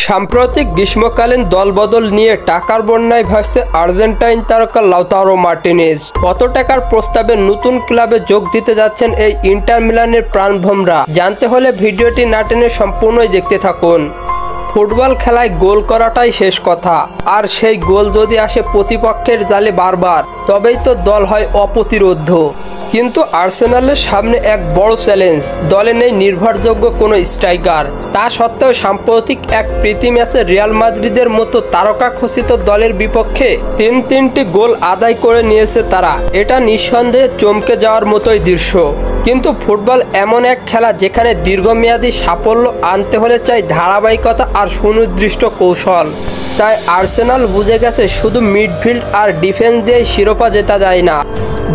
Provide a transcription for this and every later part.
সাম্প্রতিক গ্রীষ্মকালীন দলবদল নিয়ে টাকার বন্যায় ভাসছে আর্জেন্টাইন তারকা লাউতারো মার্টিনেজ। কত টাকার প্রস্তাবে নতুন ক্লাবে যোগ দিতে যাচ্ছেন এই ইন্টার মিলানের প্রাণভোমরা? জানতে হলে ভিডিওটি না টেনে সম্পূর্ণই দেখতে থাকুন। ফুটবল খেলায় গোল করাটাই শেষ কথা, আর সেই গোল যদি আসে প্রতিপক্ষের জালে বারবার, তবেই তো দল হয় অপ্রতিরোধ্য। কিন্তু আর্সেনালের সামনে এক বড় চ্যালেঞ্জ, দলে নেই নির্ভরযোগ্য কোনো স্ট্রাইকার। তা সত্ত্বেও সাম্প্রতিক এক প্রীতি ম্যাচে রিয়াল মাদ্রিদের মতো তারকা খচিত দলের বিপক্ষে তিনটি গোল আদায় করে নিয়েছে তারা। এটা নিঃসন্দেহে চমকে যাওয়ার মতোই দৃশ্য। কিন্তু ফুটবল এমন এক খেলা যেখানে দীর্ঘমেয়াদী সাফল্য আনতে হলে চাই ধারাবাহিকতা আর সুনির্দিষ্ট কৌশল। তাই আর্সেনাল বুঝে গেছে শুধু মিডফিল্ড আর ডিফেন্স দিয়ে শিরোপা জেতা যায় না।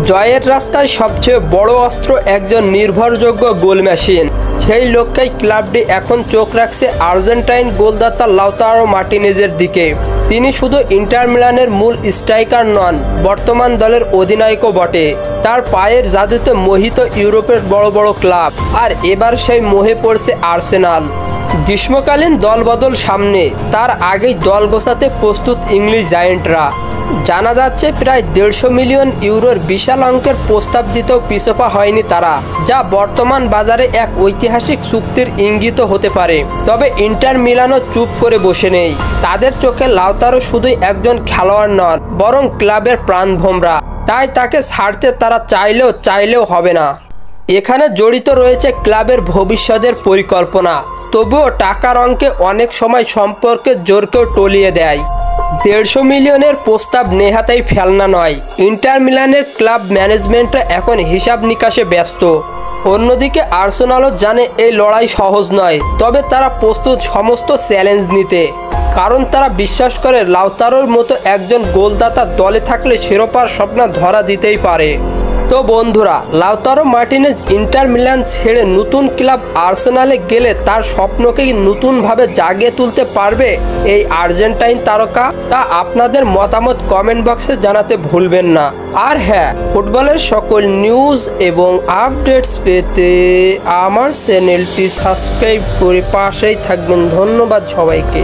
জয়ের রাস্তায় সবচেয়ে বড় অস্ত্র একজন নির্ভরযোগ্য গোল মেশিন। সেই লক্ষ্যেই ক্লাবটি এখন চোখ রাখছে আর্জেন্টাইন গোলদাতা লাউতারো মার্টিনেজের দিকে। তিনি শুধু ইন্টার মিলানের মূল স্ট্রাইকার নন, বর্তমান দলের অধিনায়কও বটে। তার পায়ের জাদুতে মোহিত ইউরোপের বড় বড় ক্লাব, আর এবার সেই মোহে পড়ছে আর্সেনাল। গ্রীষ্মকালীন দলবদল সামনে, তার আগেই দল গোছাতে প্রস্তুত ইংলিশ জায়েন্টরা। জানা যাচ্ছে প্রায় 150 মিলিয়ন ইউরোর বিশাল অঙ্কের প্রস্তাব দিতেও পিছপা হয়নি তারা, যা বর্তমান বাজারে এক ঐতিহাসিক চুক্তির ইঙ্গিত হতে পারে। তবে ইন্টার মিলানও চুপ করে বসে নেই। তাদের চোখে লাউতারো শুধুই একজন খেলোয়াড় নন, বরং ক্লাবের প্রাণভোমরা। তাই তাকে ছাড়তে তারা চাইলেও হবে না। এখানে জড়িত রয়েছে ক্লাবের ভবিষ্যতের পরিকল্পনা। তবুও টাকার অঙ্কে অনেক সময় সম্পর্কের জোরকেও টলিয়ে দেয়। 150 মিলিয়নের প্রস্তাব নেহাতেই ফেলনা নয়। ইন্টার মিলানের ক্লাব ম্যানেজমেন্টরা এখন হিসাব নিকাশে ব্যস্ত। অন্যদিকে আর্সেনালও জানে এই লড়াই সহজ নয়, তবে তারা প্রস্তুত সমস্ত চ্যালেঞ্জ নিতে। কারণ তারা বিশ্বাস করে লাউতারোর মতো একজন গোলদাতা দলে থাকলে শিরোপার স্বপ্ন ধরা দিতেই পারে। তো বন্ধুরা, লাউতারো মার্টিনেজ ইন্টার মিলান ছেড়ে নতুন ক্লাব আর্সেনালে গেলে তার স্বপ্নকেই নতুনভাবে জাগিয়ে তুলতে পারবে এই আর্জেন্টাইন তারকা? তা আপনাদের মতামত কমেন্ট বক্সে জানাতে ভুলবেন না। আর হ্যাঁ, ফুটবলের সকল নিউজ এবং আপডেটস পেতে আমার চ্যানেলটি সাবস্ক্রাইব করে পাশেই থাকবেন। ধন্যবাদ সবাইকে।